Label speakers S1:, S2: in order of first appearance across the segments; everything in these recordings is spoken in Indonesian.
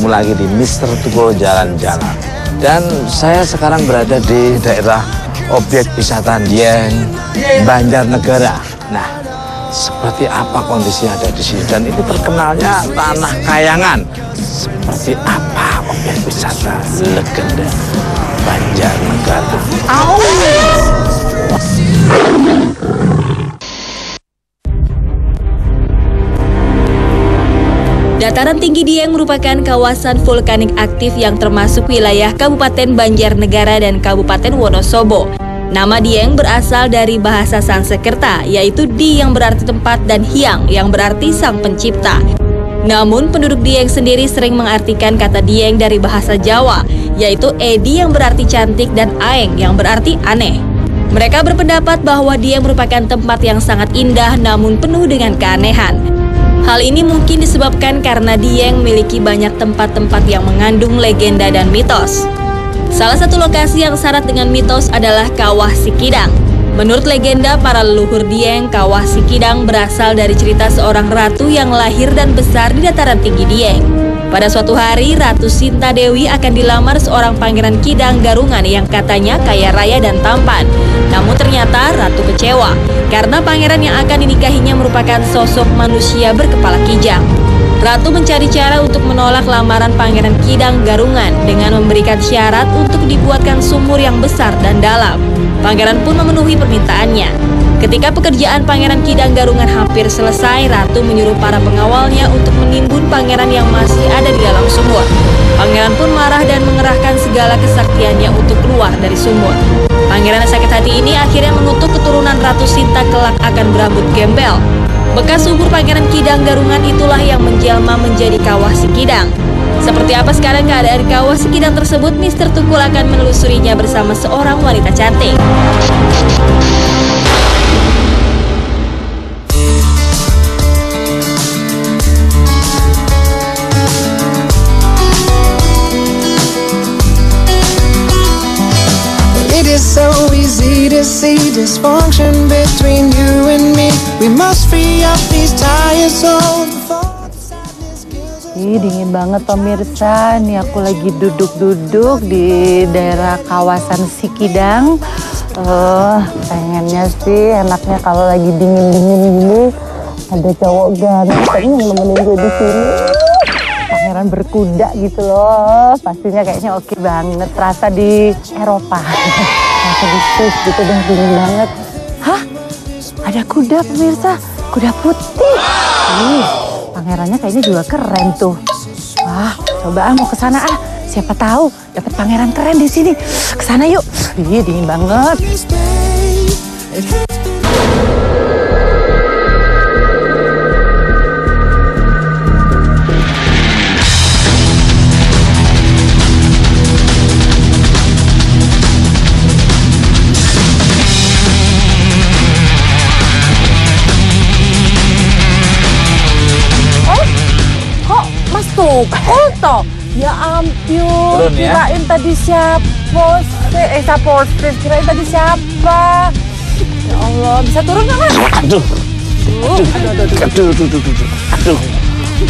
S1: Ketemu lagi di Mister Tukul Jalan-Jalan. Dan saya sekarang berada di daerah objek wisata Dieng, Banjarnegara. Nah, seperti apa kondisi ada di sini? Dan ini terkenalnya Tanah Kayangan. Seperti apa objek wisata legenda Banjarnegara?
S2: Dataran tinggi Dieng merupakan kawasan vulkanik aktif yang termasuk wilayah Kabupaten Banjarnegara dan Kabupaten Wonosobo. Nama Dieng berasal dari bahasa Sanskerta, yaitu Di yang berarti tempat dan Hyang yang berarti sang pencipta. Namun penduduk Dieng sendiri sering mengartikan kata Dieng dari bahasa Jawa, yaitu Edi yang berarti cantik dan Aeng yang berarti aneh. Mereka berpendapat bahwa Dieng merupakan tempat yang sangat indah namun penuh dengan keanehan. Hal ini mungkin disebabkan karena Dieng memiliki banyak tempat-tempat yang mengandung legenda dan mitos. Salah satu lokasi yang syarat dengan mitos adalah Kawah Sikidang. Menurut legenda para leluhur Dieng, Kawah Sikidang berasal dari cerita seorang ratu yang lahir dan besar di dataran tinggi Dieng. Pada suatu hari, Ratu Sinta Dewi akan dilamar seorang pangeran Kidang Garungan yang katanya kaya raya dan tampan. Namun ternyata Ratu kecewa karena pangeran yang akan dinikahinya merupakan sosok manusia berkepala kijang. Ratu mencari cara untuk menolak lamaran pangeran Kidang Garungan dengan memberikan syarat untuk dibuatkan sumur yang besar dan dalam. Pangeran pun memenuhi permintaannya. Ketika pekerjaan pangeran Kidang Garungan hampir selesai, Ratu menyuruh para pengawalnya untuk menimbun pangeran yang masih ada di dalam sumur. Pangeran pun marah dan mengerahkan segala kesaktiannya untuk keluar dari sumur. Pangeran yang sakit hati ini akhirnya mengutuk keturunan Ratu Sinta kelak akan berambut gembel. Bekas sumur pangeran Kidang Garungan itulah yang menjelma menjadi Kawah Sikidang. Seperti apa sekarang keadaan Kawah Sikidang tersebut, Mister Tukul akan menelusurinya bersama seorang wanita cantik.
S3: It is so easy to see dysfunction between you and me. We must free up these tired souls before the sadness kills us.
S4: Ih, dingin banget pemirsa. Nih aku lagi duduk-duduk di daerah kawasan Sikidang. Pengennya sih enaknya kalau lagi dingin-dingin gini ada cowok ganteng yang nemenin gue di sini. Pangeran berkuda gitu loh. Pastinya kayaknya oke banget. Terasa di Eropa. Terasa di Swiss gitu dan dingin banget. Hah? Ada kuda pemirsa. Kuda putih. Pangerannya kayaknya juga keren tuh. Wah, coba mau ke sana ah. Siapa tahu dapat pangeran keren di sini. Kesana yuk. Ih, dingin banget.
S5: Tukul toh? Ya ampun,
S1: Turun, ya?
S5: kirain tadi siapa? Kirain tadi siapa? Ya Allah, bisa turun nggak Mas?
S1: Aduh,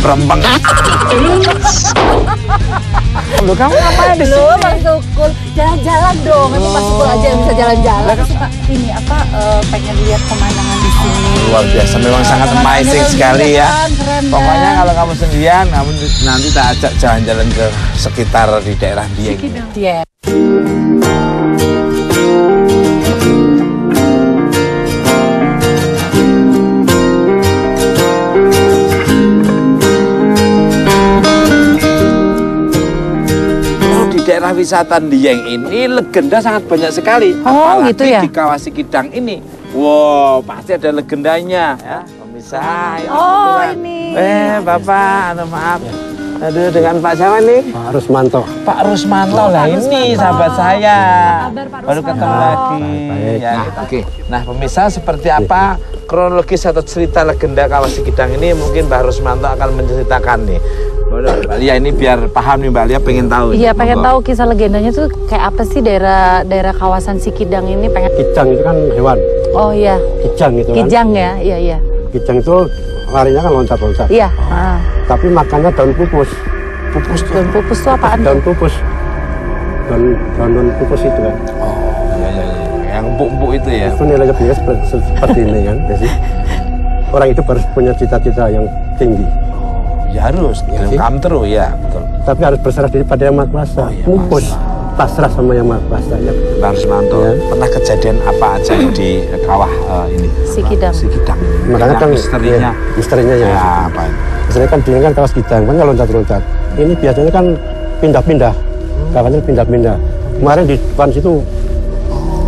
S1: berembang. Loh, kamu ngapain di
S5: Loh,
S1: sini?
S5: Mas Tukul, jalan-jalan dong. Nanti Mas Tukul aja yang bisa jalan-jalan.
S1: Lah,
S5: Suka ini apa? Pengen lihat pemandangan di sini.
S1: Luar biasa, memang sangat amazing sekali ya.
S5: Keren,
S1: Pokoknya
S5: kan?
S1: kalau kamu sendirian, kamu nanti tak ajak jalan-jalan ke sekitar di daerah Dieng.
S5: Iya.
S1: Di daerah wisata Dieng ini legenda sangat banyak sekali.
S4: Oh,
S1: Apalagi
S4: gitu ya?
S1: di Kawah Sikidang ini. Wow, pasti ada legendanya ya. Pemirsa. ya,
S4: Oh,
S1: kebetulan.
S4: ini.
S1: Bapak, maaf. Aduh, dengan Pak siapa nih?
S6: Pak Rusmanto.
S1: Pak Rusmanto lah,
S4: Pak
S1: ini
S4: Rusmanto.
S1: sahabat saya.
S4: Kabar, Pak
S1: Baru ketemu
S4: Rusmanto.
S1: lagi.
S6: Baik.
S1: Ya, oke. Nah, pemirsa, seperti apa kronologis atau cerita legenda Kawah Sikidang ini mungkin Pak Rusmanto akan menceritakan nih. Mbak Lia ini biar paham nih, Mbak Lia pengen tahu.
S4: Iya, pengen
S1: Monggo.
S4: tahu kisah legendanya tuh kayak apa sih daerah kawasan Sikidang ini pengen.
S6: Kijang itu kan hewan.
S4: Oh iya,
S6: Kijang itu kan.
S4: Kijang ya, iya.
S6: Kijang itu larinya kan loncat-loncat.
S4: Iya.
S6: Tapi makannya daun pupus.
S1: pupus tuh.
S5: Daun pupus tuh apaan
S6: Daun
S5: tuh?
S6: pupus. Daun pupus itu kan.
S1: Oh, iya. Yang empuk-empuk itu ya.
S6: Itu nilai lebihnya seperti ini kan. Jadi orang itu harus punya cita-cita yang tinggi.
S1: Ya harus,
S6: sih.
S1: come true ya, betul.
S6: Tapi harus berserah diri pada yang Maha Kuasa.
S1: iya,
S6: Mupus, pasrah sama yang Maha Kuasa ya.
S1: Bang Rusmanto,
S6: Ya.
S1: pernah kejadian apa aja di kawah ini?
S5: Sikidang.
S1: Sikidang.
S6: Makanya kan
S1: misterinya.
S6: misterinya ya.
S1: Ya, apa itu?
S6: Misalnya kan dulu kan kawas Sikidang kan nggak loncat-loncat. Ini biasanya kan pindah-pindah. Kawahnya pindah-pindah. Kemarin di depan situ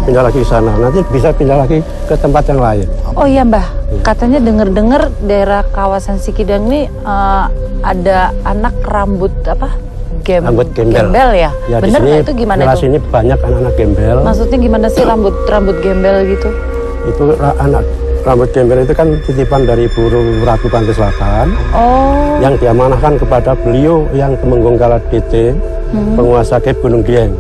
S6: pindah lagi ke sana. Nanti bisa pindah lagi ke tempat yang lain.
S5: Oh iya Mbah, katanya denger-dengar daerah kawasan Sikidang ini ada anak rambut apa?
S6: Rambut gembel.
S5: ya?
S6: Ya, di
S5: Bener
S6: sini,
S5: nggak itu gimana
S6: daerah
S5: itu?
S6: sini banyak anak-anak gembel.
S5: Maksudnya gimana sih rambut gembel gitu?
S6: Itu anak rambut gembel itu kan titipan dari Burung Ratu Pantai Selatan
S5: Oh,
S6: yang diamanahkan kepada beliau yang Temenggong DT, penguasa Cape Gunung Dieng.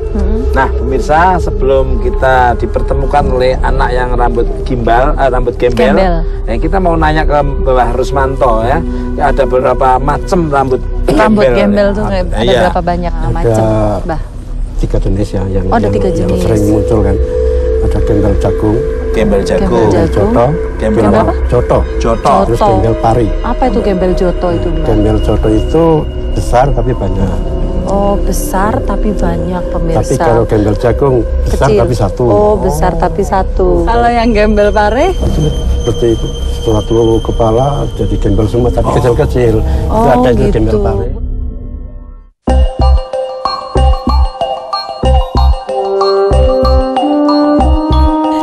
S1: Nah, pemirsa, sebelum kita dipertemukan oleh anak yang rambut gembel,
S5: Gembel.
S1: kita mau nanya ke Mbah Rusmanto ya. Ada beberapa macam rambut
S5: gembel tuh kayak ada
S1: Iya.
S5: berapa banyak macam, Mbah?
S6: 3 jenis ya yang,
S5: Oh, ada 3
S6: yang
S5: jenis.
S6: sering muncul kan. Ada gembel jagung,
S1: Gembel jagung,
S5: Gembel jagung.
S6: joto,
S1: Gembel
S5: apa?
S6: joto,
S1: joto.
S6: terus
S5: Joto.
S6: gembel pari.
S5: Apa itu gembel joto itu, Mbah?
S6: Gembel joto itu besar tapi banyak.
S5: Oh, besar tapi banyak pemirsa.
S6: Tapi kalau gembel jagung besar
S5: Kecil.
S6: tapi satu.
S5: Oh, besar tapi satu. Kalau yang gembel pare?
S6: Seperti itu, satu kepala jadi gembel semua tapi kecil-kecil.
S5: Oh,
S6: Itu ada itu
S5: gitu.
S6: gembel pari.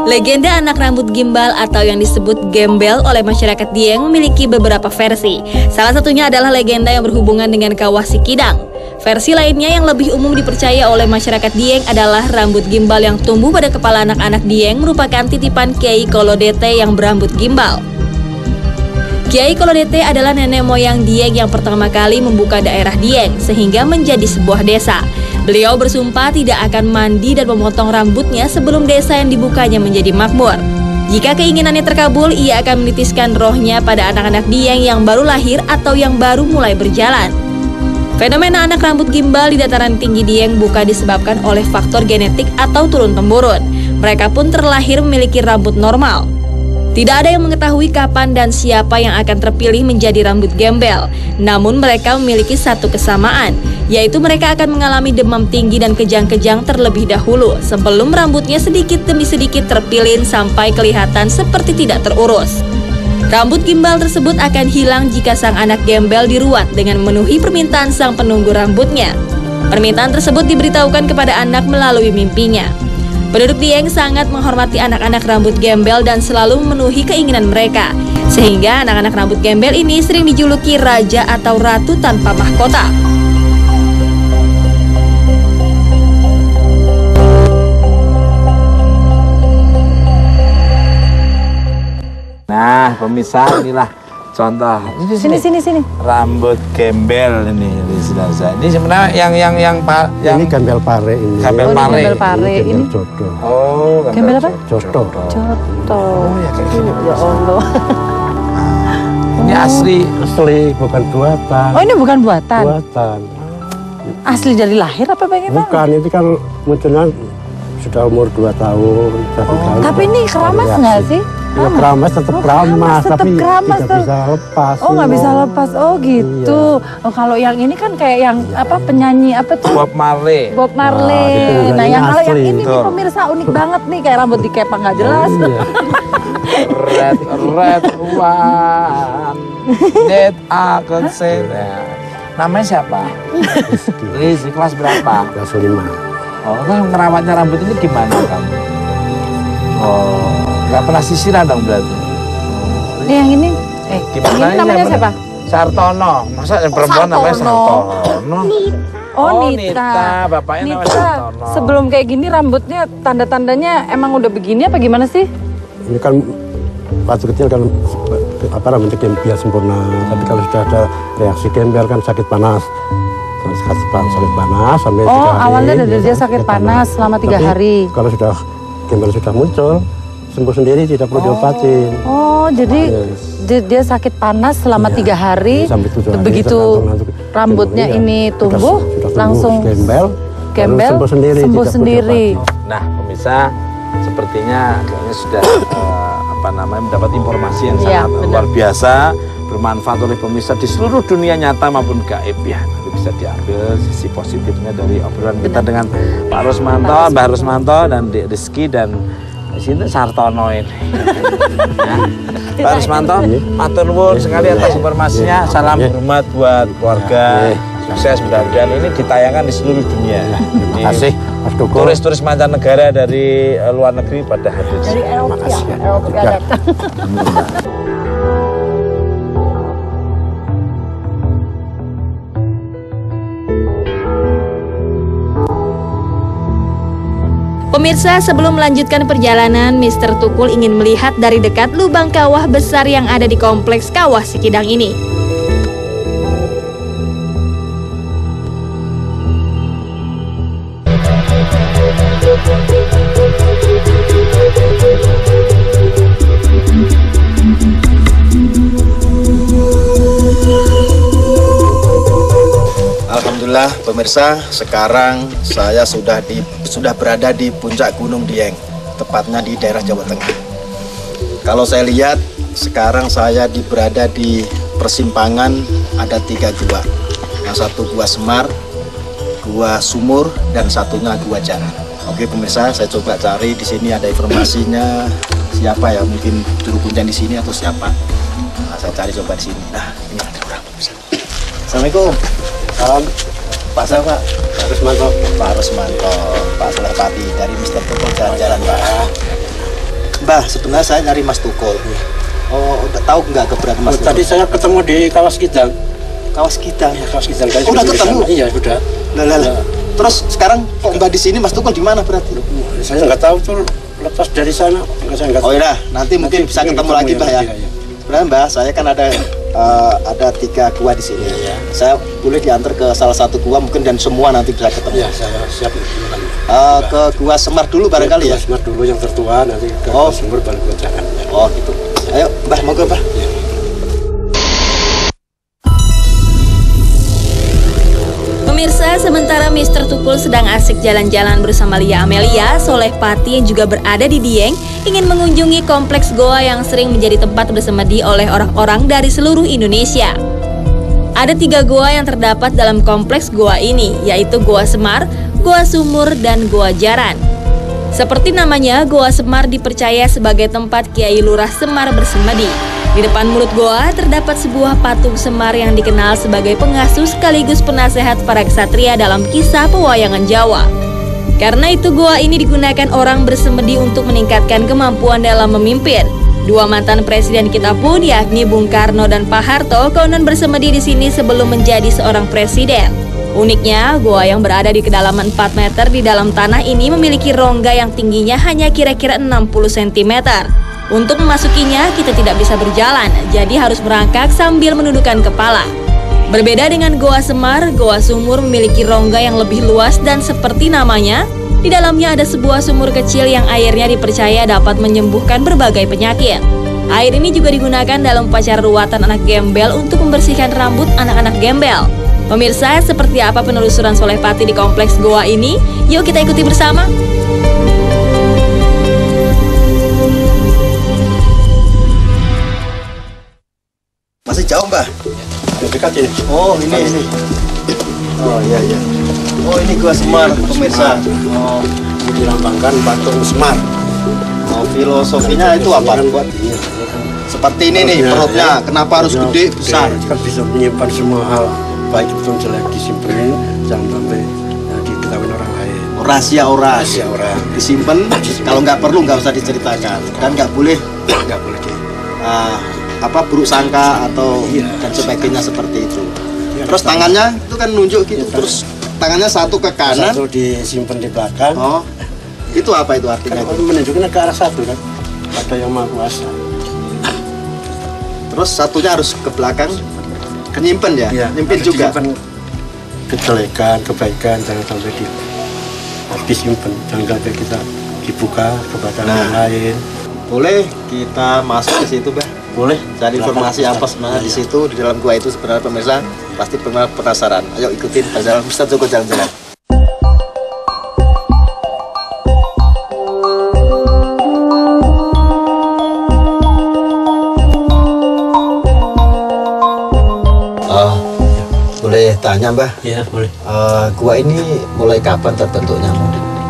S2: Legenda anak rambut gimbal atau yang disebut gembel oleh masyarakat Dieng memiliki beberapa versi. Salah satunya adalah legenda yang berhubungan dengan kawah Sikidang. Versi lainnya yang lebih umum dipercaya oleh masyarakat Dieng adalah rambut gimbal yang tumbuh pada kepala anak-anak Dieng merupakan titipan Kiai Kolodete yang berambut gimbal. Kiai Kolodete adalah nenek moyang Dieng yang pertama kali membuka daerah Dieng sehingga menjadi sebuah desa. Beliau bersumpah tidak akan mandi dan memotong rambutnya sebelum desa yang dibukanya menjadi makmur. Jika keinginannya terkabul, ia akan menitiskan rohnya pada anak-anak Dieng yang baru lahir atau yang baru mulai berjalan. Fenomena anak rambut gimbal di dataran tinggi Dieng bukan disebabkan oleh faktor genetik atau turun-temurun. Mereka pun terlahir memiliki rambut normal. Tidak ada yang mengetahui kapan dan siapa yang akan terpilih menjadi rambut gembel. Namun mereka memiliki satu kesamaan, yaitu mereka akan mengalami demam tinggi dan kejang-kejang terlebih dahulu sebelum rambutnya sedikit demi sedikit terpilin sampai kelihatan seperti tidak terurus. Rambut gimbal tersebut akan hilang jika sang anak gembel diruat dengan memenuhi permintaan sang penunggu rambutnya. Permintaan tersebut diberitahukan kepada anak melalui mimpinya. Penduduk Dieng sangat menghormati anak-anak rambut gembel dan selalu memenuhi keinginan mereka. Sehingga anak-anak rambut gembel ini sering dijuluki raja atau ratu tanpa mahkota.
S1: Nah, pemirsa, inilah contoh.
S5: Sini.
S1: Rambut gembel ini di sebelah saya. Ini sebenarnya yang
S6: Ini gembel pare ini.
S1: Gembel
S5: Oh, ini
S1: pare.
S5: gembel pare.
S6: Ini
S5: Ini
S6: gembel jodoh.
S1: Oh,
S5: Gembel apa?
S6: Jodoh.
S5: joto.
S1: Oh, ya kayak gini.
S5: Ya Allah.
S1: Ini asli.
S6: Asli bukan buatan.
S5: Oh, ini bukan buatan.
S6: Buatan.
S5: Asli dari lahir apa bagaimana?
S6: Bukan, ini kan munculnya sudah umur 2 tahun, 1 tahun.
S5: Tapi ini keramas nggak sih?
S6: Ya, keramas tetap
S5: Oh,
S6: keramas,
S5: tetap
S6: tapi
S5: keramas
S6: tidak
S5: tuh.
S6: bisa lepas.
S5: Oh, nggak bisa lepas. Oh gitu. Oh, kalau yang ini kan kayak yang apa penyanyi apa tuh?
S1: Bob Marley.
S5: Bob Marley.
S6: itu
S5: Nah, yang kalau yang
S6: asli.
S5: ini nih
S1: Betul.
S5: pemirsa unik banget nih kayak rambut dikepang nggak jelas.
S6: Iya.
S1: Red one that I could say that. Namanya siapa? Rizky, kelas berapa?
S6: Kelas 5.
S1: Oh, kan ngerawatnya rambut ini gimana kamu? Oh, nggak pernah sisiran dong berarti.
S5: Nih yang ini.
S1: Gimana
S5: Ini namanya siapa?
S1: Sartono. Masa yang perempuan namanya
S5: Sartono.
S1: Sartono?
S5: Oh,
S1: Oh,
S5: Nita.
S1: Nita, bapaknya namanya
S5: Nita,
S1: Sartono.
S5: sebelum kayak gini rambutnya tanda-tandanya emang udah begini apa gimana sih?
S6: Ini kan waktu kecil kan rambutnya gembel sempurna, tapi kalau sudah ada reaksi gembel kan sakit panas. Sakit panas sampai 3
S5: Oh,
S6: hari.
S5: awalnya dari
S6: ya,
S5: dia sakit panas selama 3
S6: Tapi
S5: hari.
S6: Kalau sudah gembel sudah muncul, sembuh sendiri, tidak perlu diobatin.
S4: Oh, jadi dia sakit panas selama 3 hari,
S6: sampai 7 hari,
S4: begitu rambutnya ini tumbuh, langsung gembel, sembuh sendiri.
S1: Nah, pemirsa, sepertinya kayaknya sudah mendapat informasi yang sangat luar biasa, bermanfaat oleh pemirsa di seluruh dunia nyata maupun gaib ya. Nanti bisa diambil sisi positifnya dari obrolan kita dengan Pak Rusmanto, Mbah Rusmanto dan Dek Rizky dan di sini Sartono ini. Ya. Pak Rusmanto, matur nuwun sekali atas informasinya. Salam hormat buat keluarga. Sukses, mudah-mudahan ini ditayangkan di seluruh dunia.
S6: Terima kasih, Mas Duko.
S1: Turis-turis mancanegara dari luar negeri pada hadir.
S4: Dari Eropa
S6: Ya.
S2: Pemirsa, sebelum melanjutkan perjalanan, Mr. Tukul ingin melihat dari dekat lubang kawah besar yang ada di kompleks Kawah Sikidang ini.
S7: Alhamdulillah pemirsa, sekarang saya sudah berada di puncak Gunung Dieng, tepatnya di daerah Jawa Tengah. Kalau saya lihat, sekarang saya berada di persimpangan ada 3 gua. Yang satu Gua Semar, Gua Sumur, dan satunya Gua Jaran. Oke pemirsa, saya coba cari di sini ada informasinya siapa ya, mungkin juru kuncen di sini atau siapa. Nah, saya cari coba di sini. Nah, ini ada orang pemirsa. Assalamualaikum. Salam. Pak siapa? Pak Rusmanto. Pak Rusmanto, Pak Sulepati dari Mr. Tukul Jalan-Jalan, Pak. Mbah, sebenarnya saya nyari Mas Tukul. Oh, tahu nggak keberadaan Mas Tukul?
S6: Tadi saya ketemu di Kawas Kidang.
S7: Kawas Kidang.
S6: Ya, Kawas Kidang.
S7: Oh, udah ketemu?
S6: Iya, sudah.
S7: Lah. Terus sekarang kok Mbah di sini, Mas Tukul di mana berarti?
S6: Saya nggak tahu tuh, lepas dari sana.
S7: Oh iya, nanti mungkin bisa ketemu lagi, Mbah ya. Benar, Mbah, saya kan ada 3 gua di sini. Ya. Saya boleh diantar ke salah satu gua mungkin dan semua nanti bisa ketemu.
S6: Ya, saya siap.
S7: Ke Gua Semar dulu barangkali ya.
S6: Gua Semar dulu yang tertua, nanti ke Gua Sumur baru Gua Jaran.
S7: Oh gitu. Ayo, Mbah, monggo, Mbah.
S6: Ya.
S2: Pemirsa, sementara Mr. Tukul sedang asik jalan-jalan bersama Lia Amelia, Soleh Pati yang juga berada di Dieng ingin mengunjungi kompleks goa yang sering menjadi tempat bersemedi oleh orang-orang dari seluruh Indonesia. Ada 3 goa yang terdapat dalam kompleks goa ini, yaitu Goa Semar, Goa Sumur, dan Goa Jaran. Seperti namanya, Goa Semar dipercaya sebagai tempat Kiai Lurah Semar bersemedi. Di depan mulut goa terdapat sebuah patung Semar yang dikenal sebagai pengasuh sekaligus penasehat para ksatria dalam kisah pewayangan Jawa. Karena itu goa ini digunakan orang bersemedi untuk meningkatkan kemampuan dalam memimpin. 2 mantan presiden kita pun yakni Bung Karno dan Pak Harto konon bersemedi di sini sebelum menjadi seorang presiden. Uniknya, goa yang berada di kedalaman 4 meter di dalam tanah ini memiliki rongga yang tingginya hanya kira-kira 60 cm. Untuk memasukinya, kita tidak bisa berjalan, jadi harus merangkak sambil menundukkan kepala. Berbeda dengan Goa Semar, Goa Sumur memiliki rongga yang lebih luas dan seperti namanya, di dalamnya ada sebuah sumur kecil yang airnya dipercaya dapat menyembuhkan berbagai penyakit. Air ini juga digunakan dalam upacara ruatan anak gembel untuk membersihkan rambut anak-anak gembel. Pemirsa, seperti apa penelusuran Soleh Pati di kompleks goa ini? Yuk kita ikuti bersama.
S7: Masih jauh, Mbah?
S6: Dekat ini.
S7: Oh, ini. Oh, iya. Oh, ini Gua Semar, pemirsa. Oh,
S6: Dilambangkan patung Semar.
S7: Oh, filosofinya itu apa? Buat seperti ini nih perutnya. Kenapa harus gede, besar?
S6: Kan bisa menyimpan semua hal, baik itu jelek disimpan, jangan sampai diketahui orang lain.
S7: Rahasia orang. Disimpan. Kalau nggak perlu nggak usah diceritakan. Dan nggak boleh buruk sangka atau dan sebagainya seperti itu. Terus tangannya itu kan nunjuk gitu, terus tangannya satu ke kanan,
S6: satu disimpan di belakang.
S7: Oh, itu apa itu artinya?
S6: Kan menunjukkan ke arah satu kan, ada yang maha kuasa.
S7: Terus satunya harus ke belakang, nyimpen ya? Nyimpen juga.
S6: Kejelekan, kebaikan jangan sampai disimpan, jangan sampai kita dibuka kepada orang lain.
S7: Boleh kita masuk ke situ, Bah?
S6: Boleh.
S7: Cari informasi apa sebenarnya di situ, di dalam gua itu sebenarnya pemirsa pasti penasaran. Ayo ikutin perjalanan Ustaz Joko jalan-jalan. Boleh tanya, Mbah?
S6: Iya, boleh.
S7: Gua ini mulai kapan terbentuknya?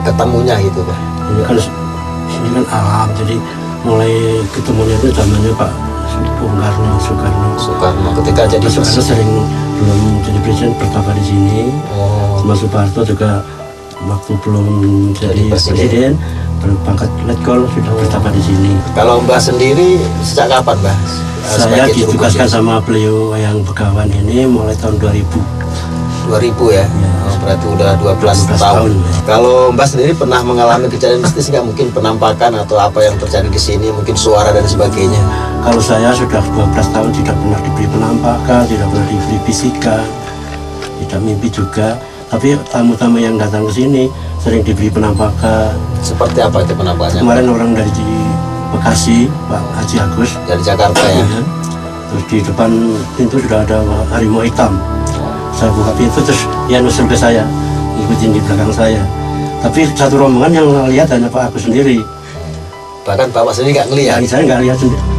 S7: Ketemunya gitu, Mbah?
S6: Ini kan alam, jadi mulai ketemunya itu zamannya Pak Bung Karno,
S7: Soekarno ketika jadi
S6: Soekarno sering belum jadi presiden pertama di sini. Sama Soeharto juga waktu belum jadi presiden berpangkat letkol sudah pertama di sini.
S7: Kalau Mbah sendiri sejak kapan, Mbah?
S6: Saya ditugaskan sama beliau yang Begawan ini mulai tahun 2000.
S7: 2000 ya? Berarti udah 12 tahun.
S6: Ya.
S7: Kalau Mbah sendiri pernah mengalami kejadian mistis nggak? Mungkin penampakan atau apa yang terjadi di sini, mungkin suara dan sebagainya.
S6: Kalau saya sudah 12 tahun tidak pernah diberi penampakan, tidak pernah diberi bisikan, tidak mimpi juga. Tapi tamu-tamu yang datang ke sini sering diberi penampakan.
S7: Seperti apa itu penampakannya?
S6: Kemarin orang dari Bekasi, Pak Haji Agus.
S7: Dari Jakarta ya?
S6: Terus di depan pintu sudah ada harimau hitam. Saya buka pintu terus dia nusul ke saya, ngikutin di belakang saya. Tapi satu rombongan yang lihat hanya Pak Agus sendiri.
S7: Bahkan Bapak sendiri nggak ngelihat?
S6: Saya nggak lihat sendiri.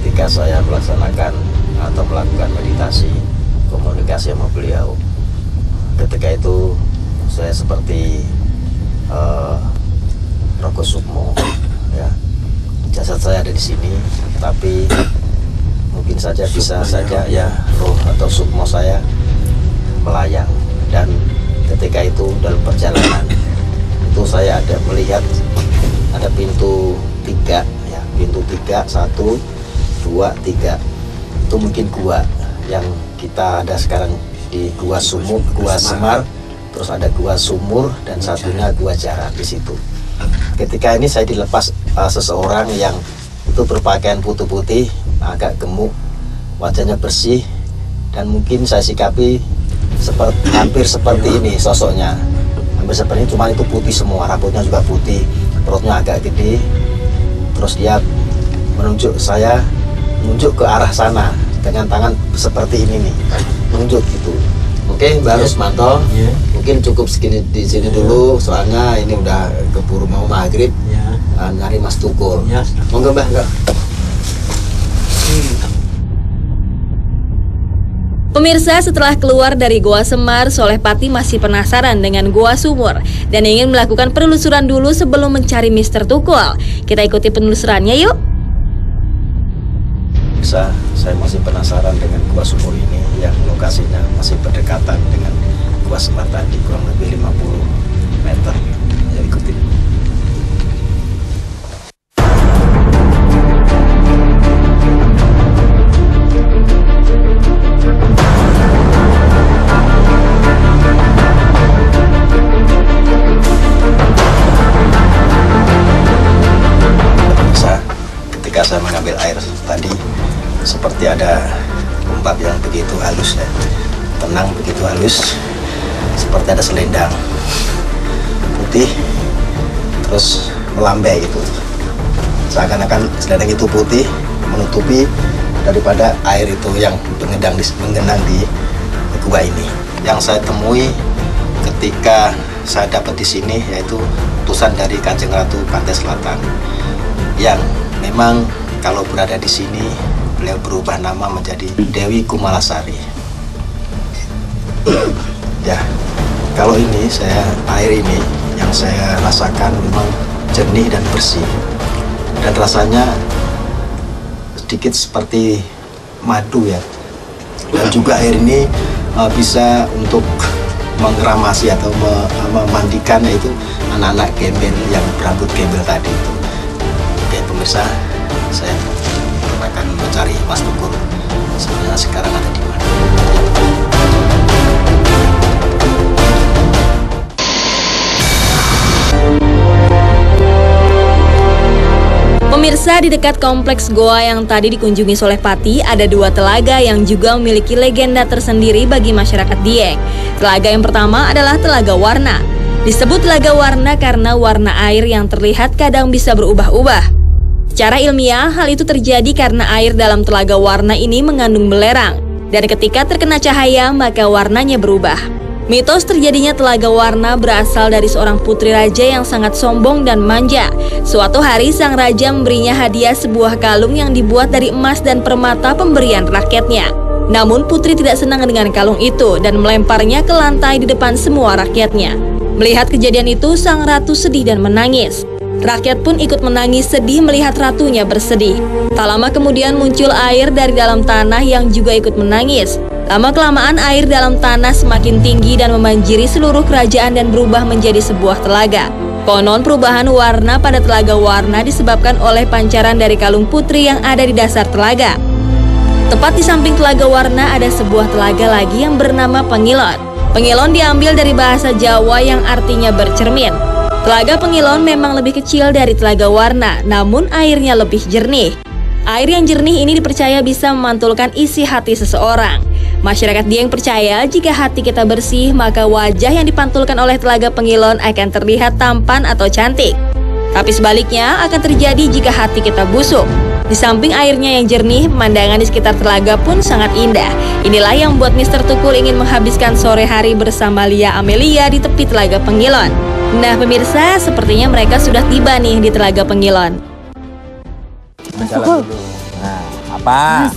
S7: Ketika saya melaksanakan atau melakukan meditasi komunikasi sama beliau, ketika itu saya seperti Roko Sukmo ya. Jasad saya ada di sini, tapi mungkin saja bisa saja ya roh atau sukmo saya melayang. Dan ketika itu dalam perjalanan itu saya ada melihat ada pintu 3 ya, pintu 3, 1, 2, 3. Itu mungkin gua yang kita ada sekarang di Gua Sumur, Gua Semar, terus ada Gua Sumur dan satunya Gua Jarak di situ. Ketika ini saya dilepas seseorang yang itu berpakaian putih-putih, agak gemuk, wajahnya bersih, dan mungkin saya sikapi hampir seperti ini sosoknya. Hampir seperti ini, cuma itu putih semua, rambutnya juga putih, perutnya agak gede. Terus dia menunjuk saya, menunjuk ke arah sana dengan tangan seperti ini nih, menunjuk gitu. Oke, Mbak Rusmanto, mungkin cukup segini di sini dulu, soalnya ini udah keburu mau maghrib, nyari Mas Tukul. Monggo Mbak.
S2: Pemirsa, setelah keluar dari Goa Semar, Soleh Pati masih penasaran dengan Goa Sumur dan ingin melakukan penelusuran dulu sebelum mencari Mr. Tukul. Kita ikuti penelusurannya yuk.
S7: Saya masih penasaran dengan Gua Sumur ini yang lokasinya masih berdekatan dengan Gua Semar tadi, kurang lebih 50 meter. Ya, ikutin. Ketika saya mengambil air tadi, seperti ada ombak yang begitu halus ya, tenang begitu halus, seperti ada selendang putih terus melambai gitu, seakan-akan selendang itu putih menutupi daripada air itu yang menggenang di gua ini. Yang saya temui ketika saya dapat di sini yaitu utusan dari Kanjeng Ratu Pantai Selatan yang memang kalau berada di sini beliau berubah nama menjadi Dewi Kumalasari. Ya, kalau ini air ini yang saya rasakan memang jernih dan bersih, dan rasanya sedikit seperti madu ya. Dan juga air ini bisa untuk mengeramasi atau memandikan yaitu anak-anak gembel yang berambut gembel tadi itu. Oke pemirsa, saya akan mencari Mas Tukul. Sebenarnya sekarang ada
S2: Pemirsa, di dekat kompleks goa yang tadi dikunjungi Solepati ada dua telaga yang juga memiliki legenda tersendiri bagi masyarakat Dieng. Telaga yang pertama adalah Telaga Warna. Disebut Telaga Warna karena warna air yang terlihat kadang bisa berubah-ubah. Secara ilmiah, hal itu terjadi karena air dalam Telaga Warna ini mengandung belerang, dan ketika terkena cahaya maka warnanya berubah. Mitos terjadinya Telaga Warna berasal dari seorang putri raja yang sangat sombong dan manja. Suatu hari sang raja memberinya hadiah sebuah kalung yang dibuat dari emas dan permata pemberian rakyatnya. Namun putri tidak senang dengan kalung itu dan melemparnya ke lantai di depan semua rakyatnya. Melihat kejadian itu, sang ratu sedih dan menangis. Rakyat pun ikut menangis sedih melihat ratunya bersedih. Tak lama kemudian muncul air dari dalam tanah yang juga ikut menangis. Lama-kelamaan air dalam tanah semakin tinggi dan membanjiri seluruh kerajaan dan berubah menjadi sebuah telaga. Konon perubahan warna pada Telaga Warna disebabkan oleh pancaran dari kalung putri yang ada di dasar telaga. Tepat di samping Telaga Warna ada sebuah telaga lagi yang bernama Pengilon. Pengilon diambil dari bahasa Jawa yang artinya bercermin. Telaga Pengilon memang lebih kecil dari Telaga Warna, namun airnya lebih jernih. Air yang jernih ini dipercaya bisa memantulkan isi hati seseorang. Masyarakat Dieng percaya jika hati kita bersih, maka wajah yang dipantulkan oleh Telaga Pengilon akan terlihat tampan atau cantik. Tapi sebaliknya akan terjadi jika hati kita busuk. Di samping airnya yang jernih, pemandangan di sekitar telaga pun sangat indah. Inilah yang membuat Mr. Tukul ingin menghabiskan sore hari bersama Lia Amelia di tepi Telaga Pengilon. Nah pemirsa, sepertinya mereka sudah tiba nih di Telaga Pengilon.
S1: Jalan dulu. Nah, apa?
S5: Mas,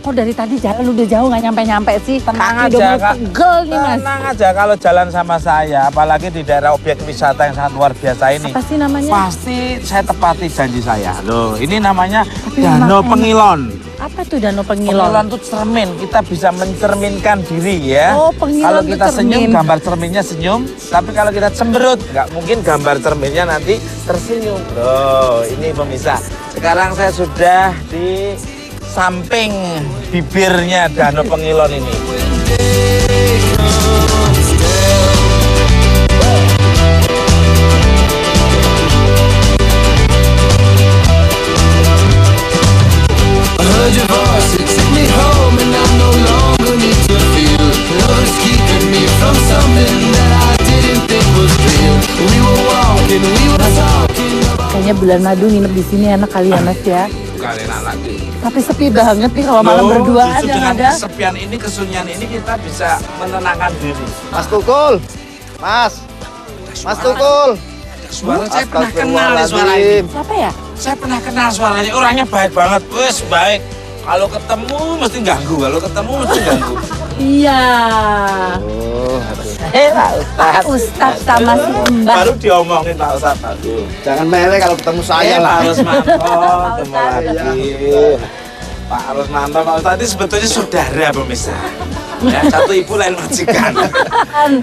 S5: kok dari tadi jalan udah jauh nggak nyampe-nyampe sih?
S1: Tenang
S5: Kaki
S1: aja,
S5: udah
S1: Kak.
S5: pegel nih Mas.
S1: Tenang aja kalau jalan sama saya, apalagi di daerah objek wisata yang sangat luar biasa ini.
S5: Apa sih namanya?
S1: Pasti saya tepati janji saya. Loh, ini namanya
S5: Tapi
S1: Danau
S5: memang
S1: Pengilon.
S5: Apa tuh Danau Pengilon?
S1: Pengilon itu cermin, kita bisa mencerminkan diri ya.
S5: Oh, Pengilon
S1: kalau
S5: tuh
S1: kita senyum,
S5: cermin.
S1: gambar cerminnya senyum. Tapi kalau kita cemberut, nggak mungkin gambar cerminnya nanti tersenyum. Loh, ini pemirsa. Sekarang saya sudah di samping bibirnya Danau Pengilon ini.
S5: Kayaknya bulan madu nginep di sini enak kali ya Mas ya.
S1: Bukan enak lagi.
S5: Tapi sepi banget nih kalau malam berduaan
S1: justru
S5: yang
S1: dengan
S5: ada.
S1: kesepian ini, kesunyian ini kita bisa menenangkan diri.
S7: Mas Tukul, Mas Tukul.
S1: Suara saya pernah kenal suara ini.
S5: Siapa ya?
S1: Saya pernah kenal suaranya, orangnya baik banget, wes baik. Kalau ketemu mesti ganggu, kalau ketemu mesti ganggu.
S5: Iya.
S7: Oh, aduh.
S5: Pak Ustadz sama si Mbak.
S1: Baru diomongin Pak Ustadz tadi.
S7: Jangan melek kalau ketemu saya lah.
S1: Pak Rusmanto, ketemu lagi. Pak Rusmanto, Pak Ustadz ini sebetulnya saudara pemirsa. Ya, satu ibu lain majikan.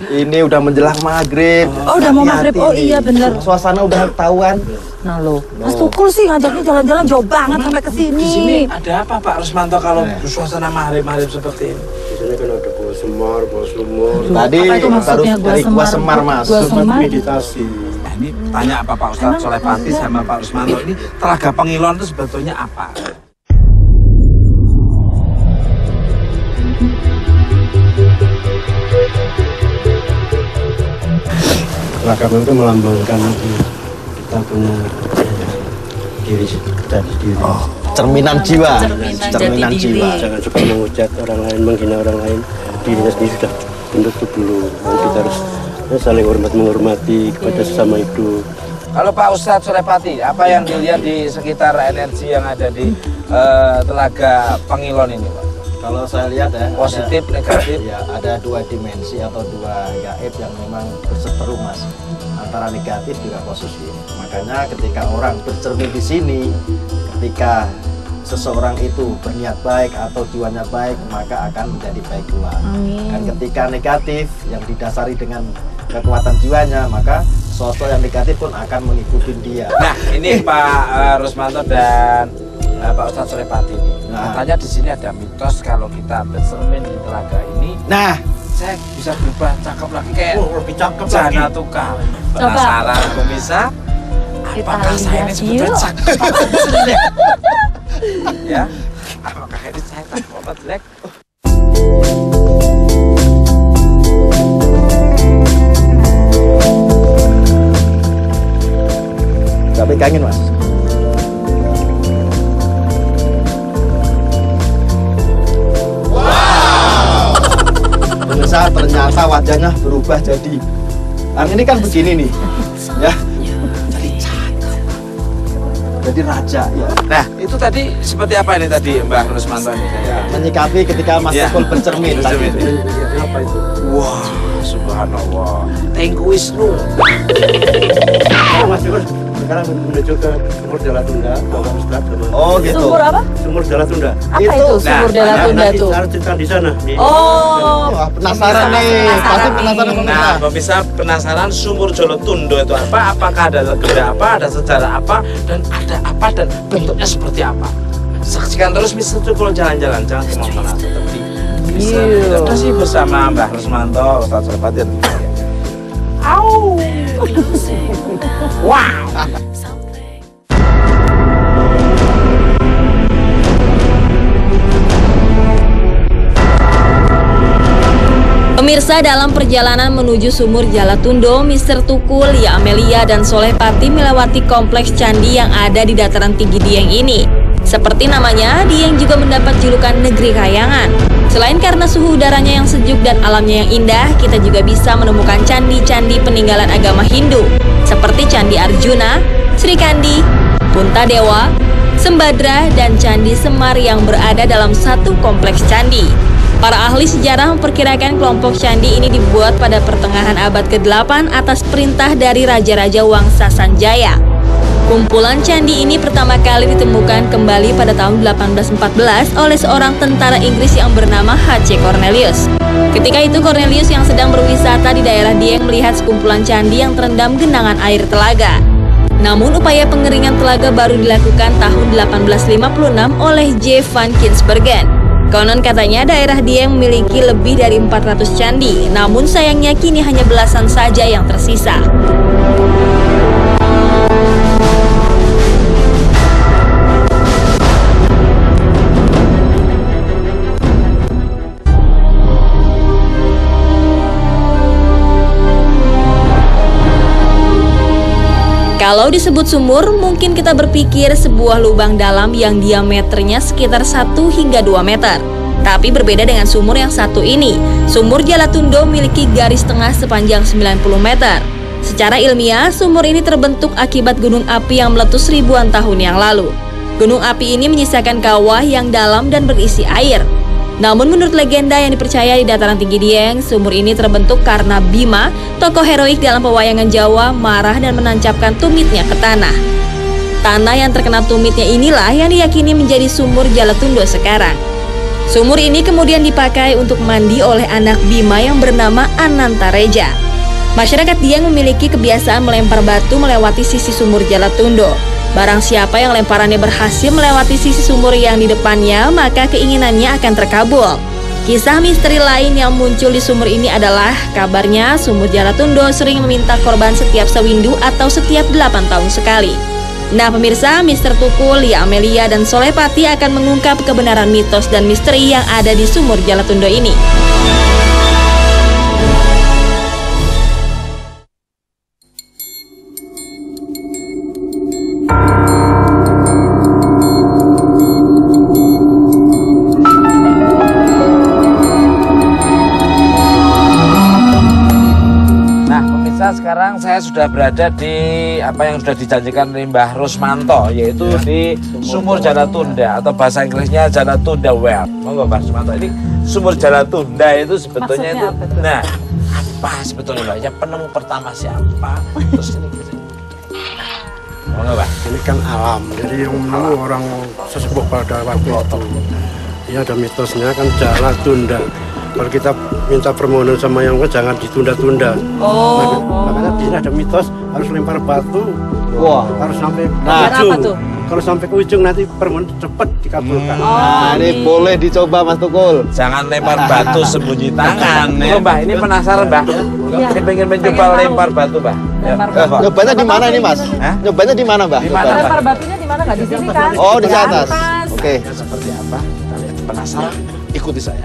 S7: Ini udah menjelang maghrib.
S5: Oh, udah mau maghrib. Oh
S7: Hati-hati
S5: iya
S7: nih.
S5: bener.
S7: Suasana udah ketahuan.
S5: Nah lo, Mas Tukul sih ngajaknya jalan-jalan jauh banget sampai ke
S1: Di sini
S5: sini.
S1: ada apa Pak Rusmanto kalau suasana maghrib-maghrib seperti ini?
S6: Di sini kan ada gua semar, gua sumur.
S7: Tadi
S5: Apa itu
S7: baru
S5: maksudnya
S7: dari Gua Semar, Mas.
S5: Gua
S6: Tempat
S5: Semar.
S6: meditasi.
S1: Nah, ini tanya apa Pak Ustadz Solepati sama Pak Rusmanto, ini Telaga Pengilon itu sebetulnya apa?
S6: Telaga itu melambangkan kita punya diri kita sendiri.
S7: Cerminan jiwa.
S5: Cerminan jati diri.
S6: Jangan suka menghujat orang lain, menghina orang lain. Dirinya sendiri sudah bentuk dulu. Dan kita harus saling menghormati kepada sesama hidup.
S1: Kalau Pak Ustadz Solepati, apa yang dilihat di sekitar energi yang ada di Telaga Pengilon ini Pak?
S7: Kalau saya lihat ya,
S1: Positif, negatif?
S7: Ya, ada dua dimensi atau dua gaib yang memang berseteru Mas. Antara negatif juga positif. Makanya ketika orang bercermin di sini, ketika seseorang itu berniat baik atau jiwanya baik, maka akan menjadi baik pula. Dan ketika negatif yang didasari dengan kekuatan jiwanya, maka sosok yang negatif pun akan mengikuti dia.
S1: Nah, ini Pak Rusmanto dan Pak Ustadz Solepati ini.
S7: Nah.
S1: Katanya di sini ada mitos kalau kita bercermin di telaga ini,
S7: Nah,
S1: saya bisa berubah cakep lagi kayak
S6: lebih cakep
S1: Jana Tukar.
S5: Coba.
S1: Penasaran pemirsa? Apakah saya ini sebetulnya cakep? Ya, apakah ini saya cakep apa jelek?
S7: Gak pegangin mas. Pemirsa, ternyata wajahnya berubah jadi, ini kan begini nih, ya, jadi cakep, jadi raja ya.
S1: Nah, itu tadi seperti apa ini tadi Mbak Rusmanto ini?
S7: Menyikapi ketika Mas Tukul bercermin tadi.
S1: Apa itu? Wah, subhanallah. Tengku Wisnu.
S6: Mas Tukul sekarang menuju ke Sumur Jala Tunda, Bapak Ustadz.
S7: Oh gitu.
S5: Sumur apa?
S6: Sumur Jala Tunda.
S5: Apa itu Sumur Jala Tunda
S6: Nanti
S5: tuh?
S6: harus cerita di sana.
S5: Oh,
S7: Wah, penasaran nih, pasti penasaran
S1: Nah,
S7: pemirsa.
S1: pemirsa penasaran Sumur Jala Tunda itu apa? Apakah ada legenda apa? Ada sejarah apa? Dan ada apa? Dan bentuknya seperti apa? Saksikan terus Mister Tukul jalan-jalan, jangan kemana-mana. Tetap di bisa sih bersama Mbah Rusmanto, Ustadz Solfatin. Au. Wow.
S2: Pemirsa, dalam perjalanan menuju Sumur Jala Tunda, Mister Tukul, Lia Amelia, dan Soleh Pati melewati kompleks candi yang ada di dataran tinggi Dieng ini. Seperti namanya, Dieng juga mendapat julukan Negeri Kayangan. Selain karena suhu udaranya yang sejuk dan alamnya yang indah, kita juga bisa menemukan candi-candi peninggalan agama Hindu, seperti Candi Arjuna, Sri Kandi, Punta Dewa, Sembadra, dan Candi Semar yang berada dalam satu kompleks candi. Para ahli sejarah memperkirakan kelompok candi ini dibuat pada pertengahan abad ke-8 atas perintah dari Raja-Raja Wangsa Sanjaya. Kumpulan candi ini pertama kali ditemukan kembali pada tahun 1814 oleh seorang tentara Inggris yang bernama H.C. Cornelius. Ketika itu Cornelius yang sedang berwisata di daerah Dieng melihat sekumpulan candi yang terendam genangan air telaga. Namun upaya pengeringan telaga baru dilakukan tahun 1856 oleh J. van Kinsbergen. Konon katanya daerah Dieng memiliki lebih dari 400 candi, namun sayangnya kini hanya belasan saja yang tersisa. Kalau disebut sumur, mungkin kita berpikir sebuah lubang dalam yang diameternya sekitar 1 hingga 2 meter. Tapi berbeda dengan sumur yang satu ini, Sumur Jala Tunda memiliki garis tengah sepanjang 90 meter. Secara ilmiah, sumur ini terbentuk akibat gunung api yang meletus ribuan tahun yang lalu. Gunung api ini menyisakan kawah yang dalam dan berisi air. Namun menurut legenda yang dipercaya di dataran tinggi Dieng, sumur ini terbentuk karena Bima, tokoh heroik dalam pewayangan Jawa, marah dan menancapkan tumitnya ke tanah. Tanah yang terkena tumitnya inilah yang diyakini menjadi Sumur Jala Tunda sekarang. Sumur ini kemudian dipakai untuk mandi oleh anak Bima yang bernama Anantareja. Masyarakat Dieng memiliki kebiasaan melempar batu melewati sisi Sumur Jala Tunda. Barang siapa yang lemparannya berhasil melewati sisi sumur yang di depannya, maka keinginannya akan terkabul. Kisah misteri lain yang muncul di sumur ini adalah kabarnya Sumur Jala Tunda sering meminta korban setiap sewindu atau setiap 8 tahun sekali. Nah pemirsa, Mister Tukul, Lia Amelia, dan Soleh Pati akan mengungkap kebenaran mitos dan misteri yang ada di Sumur Jala Tunda ini.
S1: Sekarang saya sudah berada di apa yang sudah dijanjikan oleh Mbah Rusmanto, yaitu di Sumur Jala Tunda atau bahasa Inggrisnya Jala Tunda Well. Monggo Mbah Rusmanto, ini Sumur Jala Tunda itu sebetulnya itu, nah apa sebetulnya Mbak? Ya penemu pertama siapa? Terus ini. Monggo Mbah.
S6: Ini kan alam, jadi yang menemu orang sesepuh pada waktu itu. Ini ada mitosnya kan Jala Tunda. Kalau kita minta permohonan sama yang lain jangan ditunda-tunda.
S5: Oh.
S6: Makanya di sini ada mitos harus lempar batu.
S7: Wah,
S6: harus sampai
S5: apa tuh?
S6: Kalau sampai ke ujung nanti permohonan cepat dikabulkan.
S7: nah ini boleh dicoba Mas Tukul.
S1: Jangan lempar batu sembunyi tangan. Ya, Mbah, ini penasaran Mbah. Ini pengen mencoba lempar batu Mbah.
S7: Nyobanya di mana ini, Mas? Nyobanya di mana, Mbak?
S5: Lempar batunya di mana? Nggak di sini kan?
S7: Oh, di atas.
S5: Atas.
S7: Oke.
S1: Seperti apa? Kita lihat. Penasaran? Ikuti saya.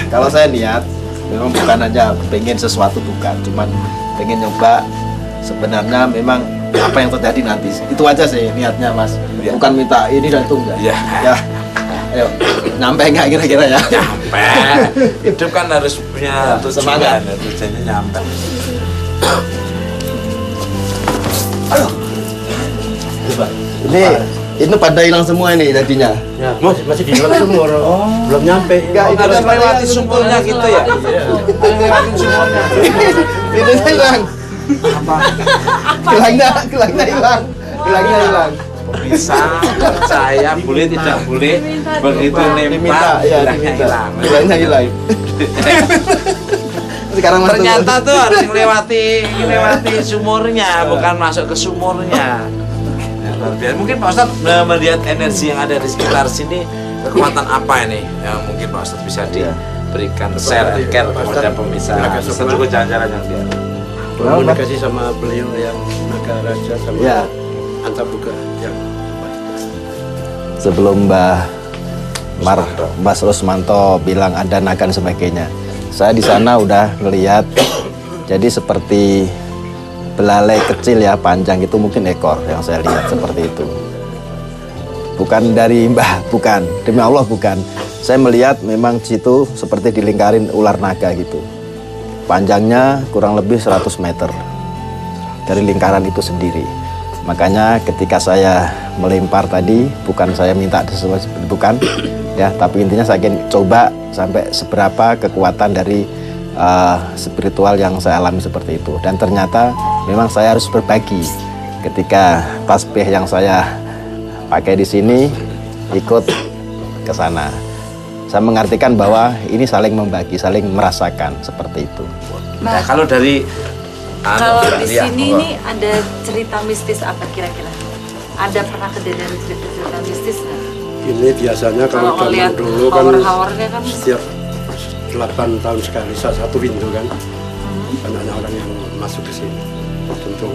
S7: Kalau saya niat, memang bukan aja pengen sesuatu, bukan, cuman pengen nyoba. Sebenarnya memang apa yang terjadi nanti, itu aja sih niatnya, Mas. Bukan minta ini dan itu enggak.
S1: Ya.
S7: Ayo, nyampe nggak kira-kira ya?
S1: Nyampe. Hidup kan harus punya
S7: semangat.
S1: Tujuannya nyampe.
S7: Ini pada hilang semua ini jadinya.
S6: Ya, masih di dalam sumur. Belum nyampe.
S7: Enggak, itu
S1: Harus melewati sumurnya gitu ya? Melewati sumurnya.
S7: Itu hilang.
S1: Apa?
S7: Gelangnya hilang. Gelangnya hilang.
S1: Bisa percaya boleh tidak boleh, begitu nembak gelangnya hilang.
S7: Gelangnya hilang. Sekarang
S1: Ternyata tuh harus melewati sumurnya, bukan masuk ke sumurnya. Mungkin Pak Ustadz melihat energi yang ada di sekitar sini, kekuatan apa ini yang mungkin Pak Ustadz bisa diberikan share and care kepada pemirsa seluruh jalan-jalan yang dia
S6: komunikasi sama beliau yang naga raja sama Antabuga yang
S7: sebelum Mbah Rusmanto bilang ada naga dan sebagainya, saya di sana udah ngelihat jadi seperti belalai kecil ya, panjang itu mungkin ekor yang saya lihat seperti itu. Bukan dari Mbah, bukan, demi Allah bukan. Saya melihat memang situ seperti dilingkarin ular naga gitu. Panjangnya kurang lebih 100 meter dari lingkaran itu sendiri. Makanya ketika saya melempar tadi, bukan saya minta sesuatu, bukan ya, tapi intinya saya ingin coba sampai seberapa kekuatan dari spiritual yang saya alami seperti itu. Dan ternyata memang saya harus berbagi. Ketika tasbih yang saya pakai di sini ikut ke sana, saya mengartikan bahwa ini saling membagi, saling merasakan seperti itu.
S2: Nah,
S1: kalau dari
S2: di sini ini ada cerita mistis apa kira-kira? Ada pernah kejadian cerita mistis nggak?
S6: ini biasanya kalau zaman dulu kan setiap 8 tahun sekali satu pintu kan, banyak orang yang masuk ke sini. Tentu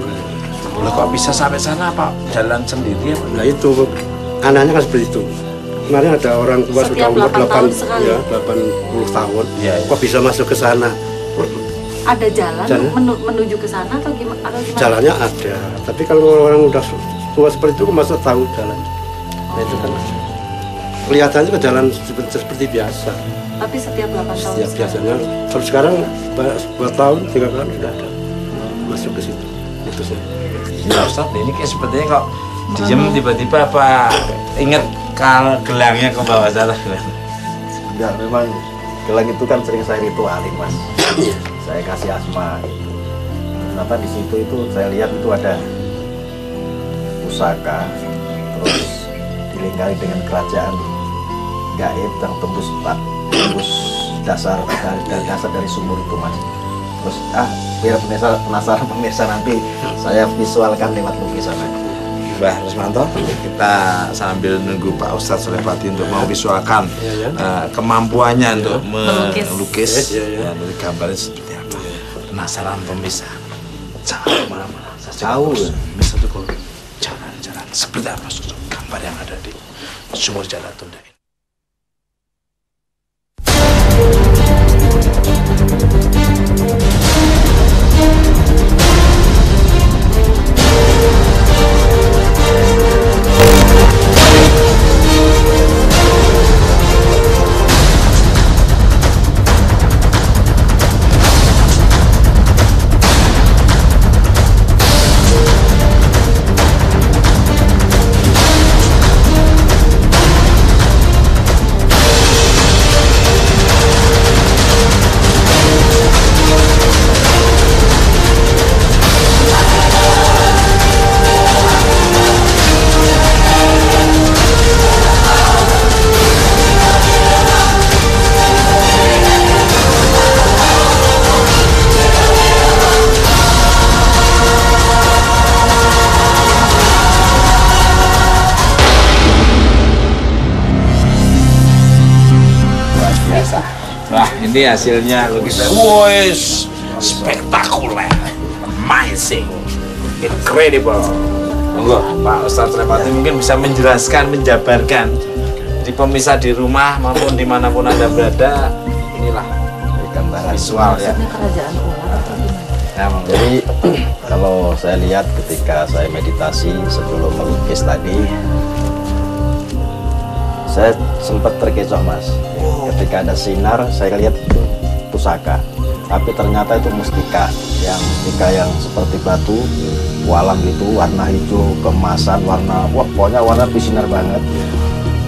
S1: kok bisa sampai sana apa jalan sendiri?
S6: Nah itu anaknya kan seperti itu. Kemarin ada orang tua sudah umur 80 tahun, kok bisa masuk ke sana?
S2: Ada jalan menuju ke sana atau gimana?
S6: Jalannya ada, tapi kalau orang udah tua seperti itu masa tahu jalan? Nah itu kan kelihatannya ke jalan seperti biasa.
S2: Tapi setiap 8 tahun.
S6: Setiap biasanya. Kalau sekarang 2 tahun 3 kali sudah ada masuk ke situ. Itu sih.
S1: Ya Ustaz, ini kayak sepertinya kok diem tiba-tiba apa ingat kalau gelangnya ke bawah sana.
S7: Enggak, memang gelang itu kan sering saya ritualin, Mas. Saya kasih asma. Ternyata di situ itu saya lihat itu ada pusaka, terus dilingkari dengan kerajaan gaib yang tembus dasar dari sumur itu, Mas. Terus biar penasaran pemirsa nanti saya visualkan lewat lukisan aja.
S1: Mbah Rusmanto, kita sambil nunggu Pak Ustadz Sulepati untuk mau visualkan kemampuannya untuk melukis dan gambarnya seperti apa. Penasaran pemirsa? Jangan kemana-mana. Jauh. Pemirsa itu kalau jalan-jalan seperti apa sosok gambar yang ada di sumur Jalatunda ini. ini hasilnya lukisan. Wes, spektakuler, amazing, incredible. Monggo Pak Ustadz Slepati mungkin bisa menjelaskan, menjabarkan di pemirsa di rumah maupun dimanapun Anda berada, inilah gambaran visual ya.
S7: Nah, jadi kalau saya lihat ketika saya meditasi sebelum melukis tadi, saya sempat terkecoh Mas. Ketika ada sinar, saya lihat itu pusaka, tapi ternyata itu mustika yang seperti batu walam gitu, warna hijau keemasan, pokoknya warna bersinar banget.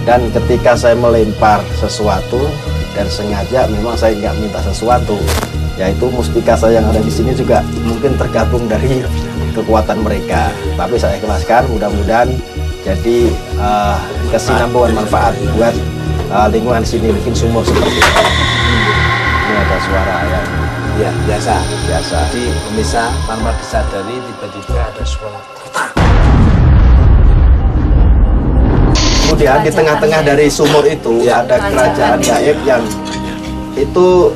S7: Dan ketika saya melempar sesuatu dan sengaja memang saya nggak minta sesuatu, yaitu mustika saya yang ada di sini juga mungkin tergabung dari kekuatan mereka, tapi saya ikhlaskan, mudah-mudahan jadi kesinambungan manfaat buat lingkungan sini, mungkin sumur seperti ini. Ini ada suara yang
S1: Ya, biasa.
S7: biasa.
S1: Jadi pemirsa tanpa disadari tiba-tiba ada suara kotak.
S7: Kemudian di tengah-tengah dari sumur itu ada kerajaan gaib yang itu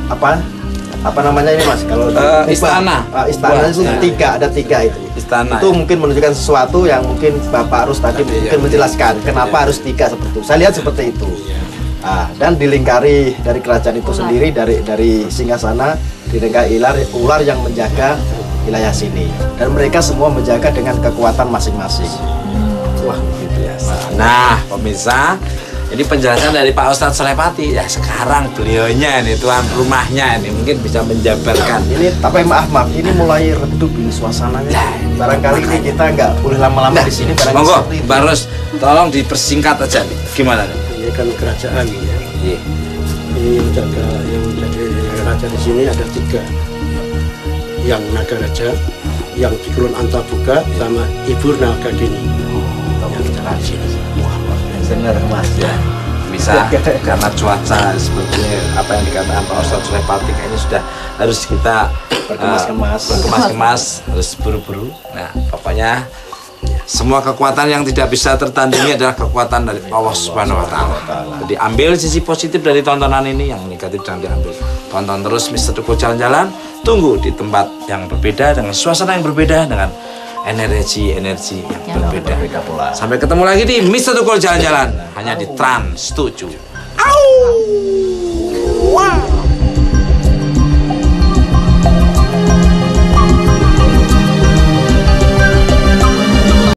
S7: apa namanya ini Mas? Kalau
S1: istana.
S7: Istana itu ada tiga itu.
S1: Istana.
S7: Itu mungkin menunjukkan sesuatu yang mungkin Bapak Arus tadi mungkin menjelaskan kenapa harus tiga seperti itu. Saya lihat seperti itu. Dan dilingkari dari kerajaan itu sendiri dari singgasana dilingkari ular yang menjaga wilayah sini, dan mereka semua menjaga dengan kekuatan masing-masing. Wah, gitu ya.
S1: Nah, pemirsa, ini penjelasan dari Pak Ustadz Slepati. Ya, sekarang beliaunya ini tuan rumahnya ini mungkin bisa menjabarkan.
S7: Ini tapi maaf, ini mulai redup ini suasananya. Barangkali ini kita nggak boleh lama-lama di sini.
S1: Monggo, Mbak Ros, tolong dipersingkat aja nih. Gimana nih?
S6: Ini kan kerajaan ya.
S1: Iya.
S6: Ini yang menjadi raja di sini ada tiga. Yang naga raja, yang di Kulon Antabuga, sama Ibu Nagagini. Yang raja.
S7: Benar Mas ya.
S1: Bisa karena cuaca seperti apa yang dikatakan Pak Ustadz Slepati, kayaknya sudah harus kita berkemas-kemas, harus buru-buru. Nah, pokoknya semua kekuatan yang tidak bisa tertandingi adalah kekuatan dari Allah Subhanahu wa Ta'ala. Jadi ambil sisi positif dari tontonan ini, yang negatif jangan diambil. Tonton terus Mr. Tuko Jalan-Jalan, tunggu di tempat yang berbeda dengan suasana yang berbeda, dengan energi yang berbeda
S7: pula.
S1: Sampai ketemu lagi di Mr. Tukul Jalan-Jalan hanya di Trans 7. Wow.